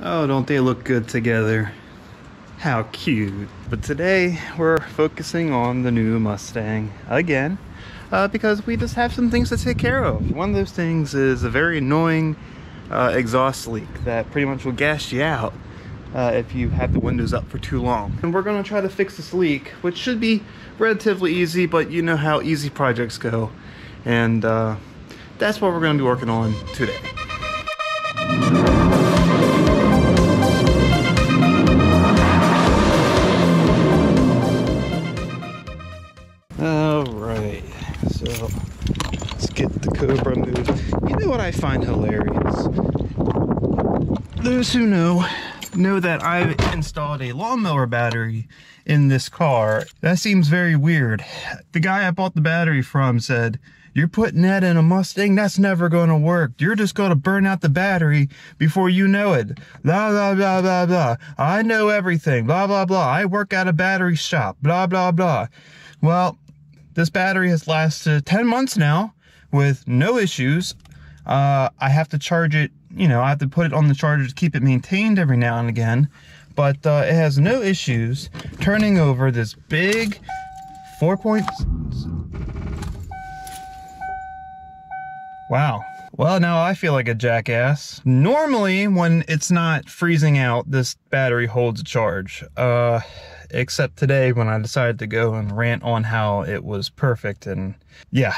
Oh, don't they look good together? How cute. But today we're focusing on the new Mustang again, because we just have some things to take care of. One of those things is a very annoying exhaust leak that pretty much will gas you out if you have the windows up for too long. And we're going to try to fix this leak, which should be relatively easy, but you know how easy projects go. And that's what we're going to be working on today. Alright, so let's get the Cobra moved. You know what I find hilarious? Those who know that I've installed a lawnmower battery in this car. That seems very weird. The guy I bought the battery from said, "You're putting that in a Mustang? That's never going to work. You're just going to burn out the battery before you know it. Blah, blah, blah, blah, blah. I know everything. Blah, blah, blah. I work at a battery shop. Blah, blah, blah." Well, this battery has lasted 10 months now with no issues. I have to charge it, you know, I have to put it on the charger to keep it maintained every now and again. But it has no issues turning over this big 4 point... Wow. Well, now I feel like a jackass. Normally, when it's not freezing out, this battery holds a charge. Except today when I decided to go and rant on how it was perfect, and yeah.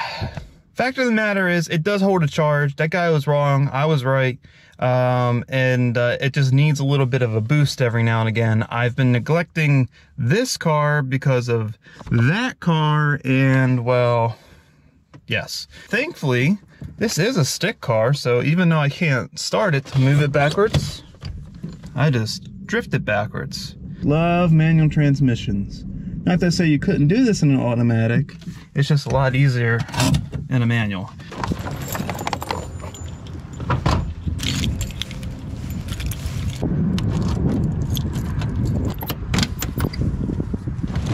Fact of the matter is, it does hold a charge. That guy was wrong, I was right. It just needs a little bit of a boost every now and again. I've been neglecting this car because of that car, and well, yes. Thankfully, this is a stick car, so even though I can't start it to move it backwards, I just drift it backwards. Love manual transmissions. Not to say you couldn't do this in an automatic, it's just a lot easier in a manual.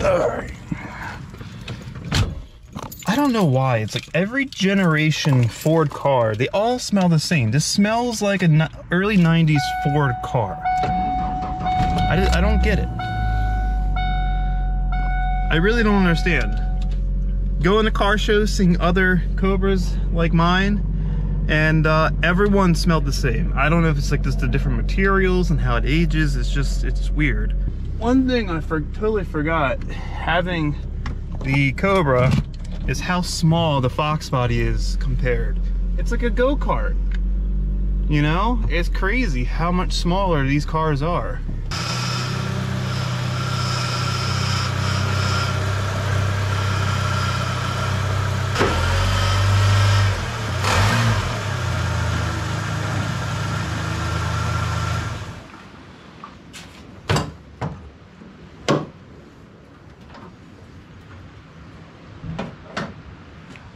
Alright. I don't know why, it's like every generation Ford car, they all smell the same. This smells like an early 90s Ford car. I don't get it. I really don't understand. Go in the car shows, seeing other Cobras like mine, and everyone smelled the same. I don't know if it's like just the different materials and how it ages. It's weird. One thing I totally forgot having the Cobra is how small the Fox body is compared. It's like a go-kart. You know? It's crazy how much smaller these cars are.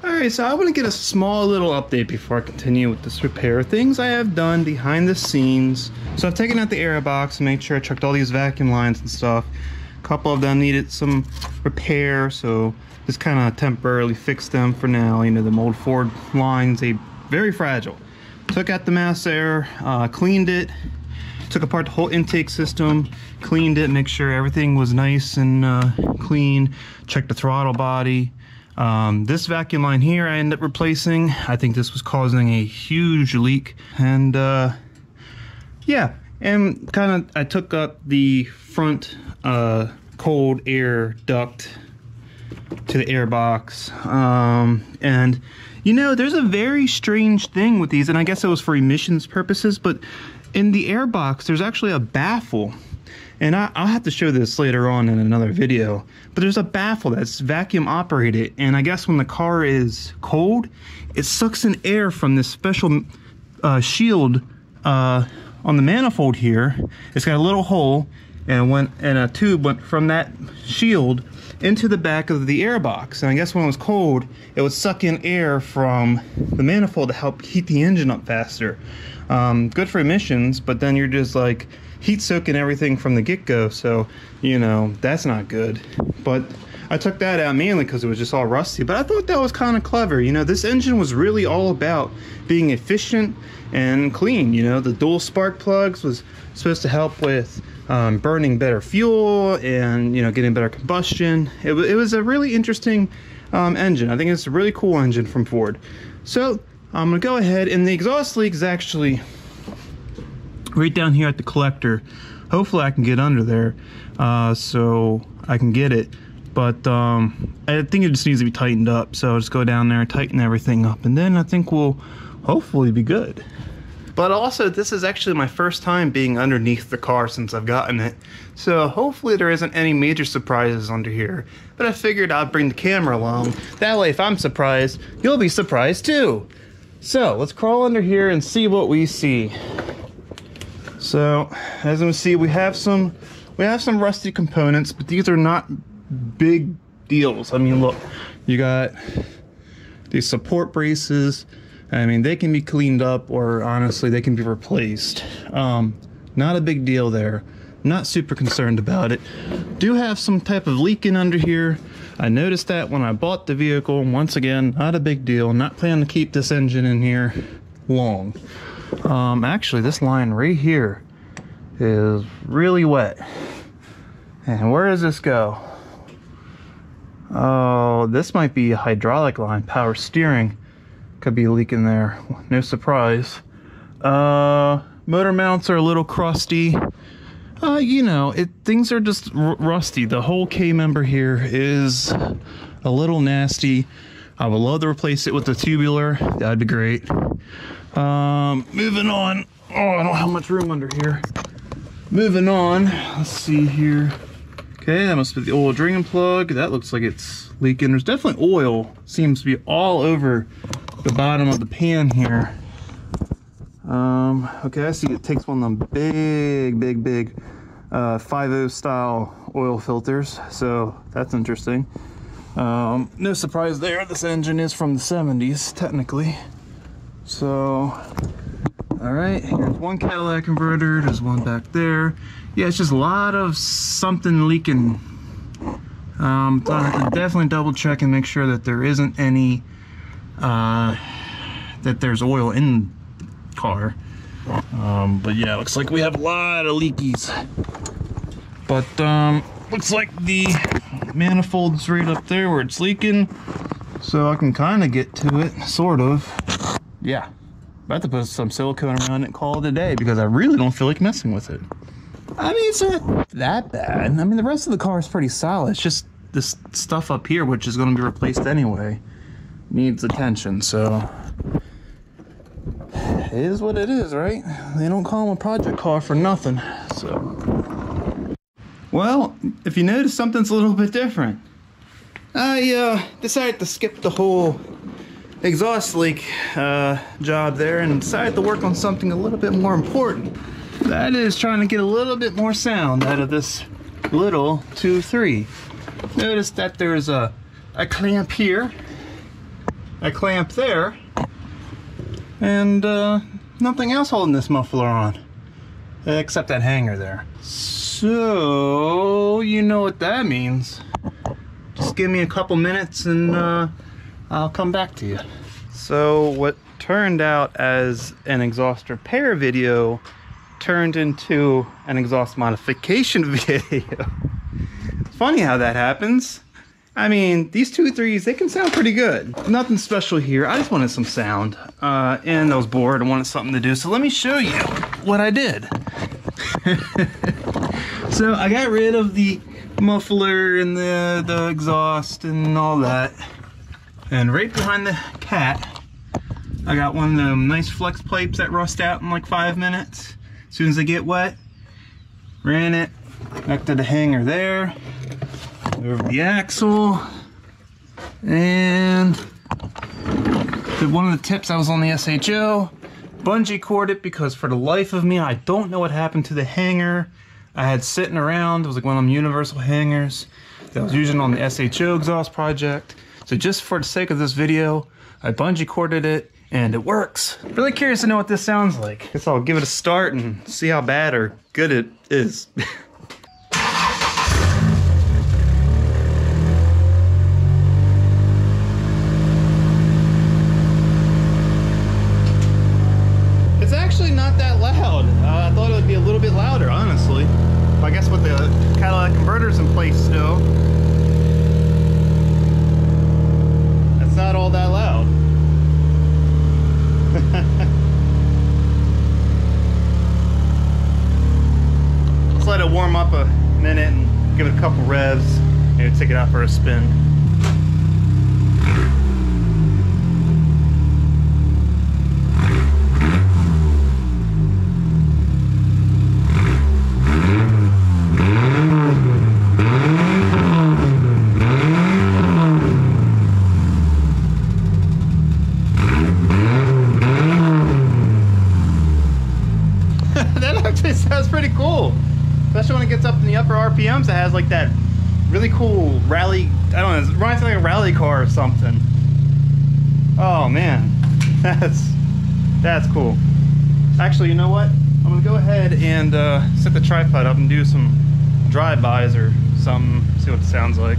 Alright, so I want to get a small little update before I continue with this repair. Things I have done behind the scenes. So I've taken out the air box and made sure I checked all these vacuum lines and stuff. A couple of them needed some repair, so just kind of temporarily fixed them for now. You know, the mold Ford lines, they very fragile. Took out the mass air, cleaned it, took apart the whole intake system, cleaned it, make sure everything was nice and clean, checked the throttle body. This vacuum line here I ended up replacing. I think this was causing a huge leak, and yeah, and I took up the front cold air duct to the air box, and you know, there's a very strange thing with these, and I guess it was for emissions purposes, but in the air box there's actually a baffle. And I'll have to show this later on in another video, but there's a baffle that's vacuum operated, and I guess when the car is cold, it sucks in air from this special shield on the manifold here. It's got a little hole, and a tube went from that shield into the back of the air box. And I guess when it was cold, it would suck in air from the manifold to help heat the engine up faster. Good for emissions, but then you're just like heat soaking everything from the get-go, so you know that's not good. But I took that out mainly because it was just all rusty, but I thought that was kind of clever. You know, this engine was really all about being efficient and clean. You know, the dual spark plugs was supposed to help with burning better fuel and, you know, getting better combustion. It was a really interesting engine. I think it's a really cool engine from Ford. So I'm gonna go ahead, and the exhaust leak is actually right down here at the collector. Hopefully I can get under there so I can get it. But I think it just needs to be tightened up. So I'll just go down there, tighten everything up, and then I think we'll hopefully be good. But also, this is actually my first time being underneath the car since I've gotten it. So hopefully there isn't any major surprises under here. But I figured I'd bring the camera along. That way, if I'm surprised, you'll be surprised too. So let's crawl under here and see what we see. So as you can see, we have some rusty components, but these are not big deals. I mean, look, you got these support braces. I mean, they can be cleaned up, or honestly, they can be replaced. Not a big deal there. Not super concerned about it. Do have some type of leaking under here. I noticed that when I bought the vehicle. Once again, not a big deal. Not planning to keep this engine in here long. Actually, this line right here is really wet. And where does this go? Oh, this might be a hydraulic line. Power steering could be leaking there. No surprise. Motor mounts are a little crusty. You know, things are just rusty. The whole K-member here is a little nasty. I would love to replace it with a tubular. That'd be great. Moving on. Oh, I don't have much room under here. Moving on. Let's see here. Okay, that must be the oil drain plug. That looks like it's leaking. There's definitely oil. Seems to be all over the bottom of the pan here. Okay, I see it takes one of them big 5.0 style oil filters. So that's interesting. No surprise there. This engine is from the 70s, technically. So, all right, here's one Cadillac converter. There's one back there. Yeah, it's just a lot of something leaking. I have to definitely double check and make sure that there isn't any, that there's oil in the car. But yeah, looks like we have a lot of leakies. But looks like the manifold's right up there where it's leaking. So I can kind of get to it, sort of. Yeah, about to put some silicone around it and call it a day because I really don't feel like messing with it. I mean, it's not that bad. I mean, the rest of the car is pretty solid. It's just this stuff up here, which is going to be replaced anyway, needs attention. So it is what it is, right? They don't call them a project car for nothing. So, well, if you notice, something's a little bit different. I decided to skip the whole exhaust leak job there and decided to work on something a little bit more important. That is trying to get a little bit more sound out of this little 2.3. Notice that there's a clamp here, a clamp there, and nothing else holding this muffler on except that hanger there. So you know what that means. Just give me a couple minutes and I'll come back to you. So what turned out as an exhaust repair video turned into an exhaust modification video. It's funny how that happens. I mean, these 2.3s, they can sound pretty good. Nothing special here. I just wanted some sound and I was bored and wanted something to do. So let me show you what I did. So I got rid of the muffler and the exhaust and all that. And right behind the cat, I got one of them nice flex pipes that rust out in like 5 minutes. As soon as they get wet, ran it back to the hanger there, over the axle, and one of the tips, I was on the SHO, bungee cord it because for the life of me, I don't know what happened to the hanger. I had sitting around. It was like one of them universal hangers that I was using on the SHO exhaust project. So just for the sake of this video, I bungee corded it and it works. Really curious to know what this sounds like. Guess I'll give it a start and see how bad or good it is. It's actually not that loud. I thought it would be a little bit louder, honestly. I guess with the Cadillac converters in place still, that's not all that loud. Let's let it warm up a minute and give it a couple revs. Maybe take it out for a spin. It sounds pretty cool, especially when it gets up in the upper RPMs. It has like that really cool rally, I don't know, it reminds me like a rally car or something. Oh man, that's cool. Actually, you know what, I'm gonna go ahead and set the tripod up and do some drive-bys or something, see what it sounds like.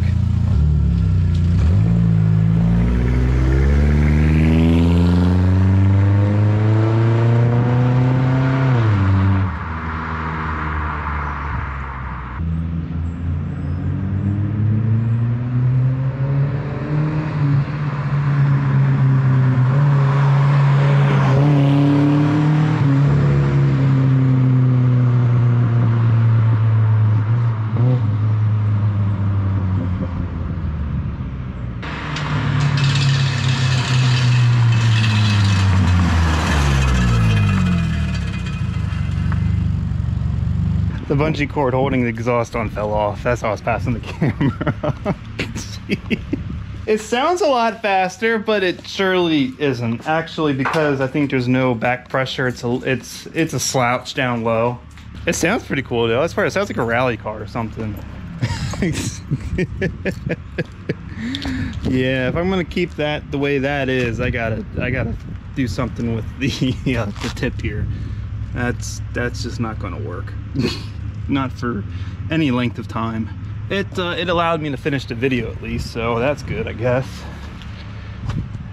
The bungee cord holding the exhaust on fell off. That's how I was passing the camera. It sounds a lot faster, but it surely isn't. Actually, because I think there's no back pressure. It's a slouch down low. It sounds pretty cool though. As far as it sounds like a rally car or something. Yeah, if I'm gonna keep that the way that is, I gotta do something with the tip here. That's just not gonna work. Not for any length of time. It allowed me to finish the video at least, so that's good, I guess.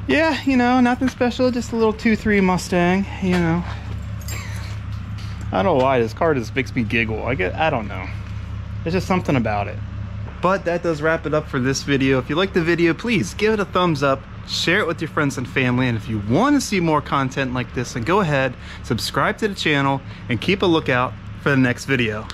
Yeah, you know, nothing special, just a little 2.3 Mustang, you know. I don't know why this car just makes me giggle. I don't know. There's just something about it. But that does wrap it up for this video. If you liked the video, please give it a thumbs up, share it with your friends and family, and if you want to see more content like this, then go ahead, subscribe to the channel, and keep a lookout for the next video.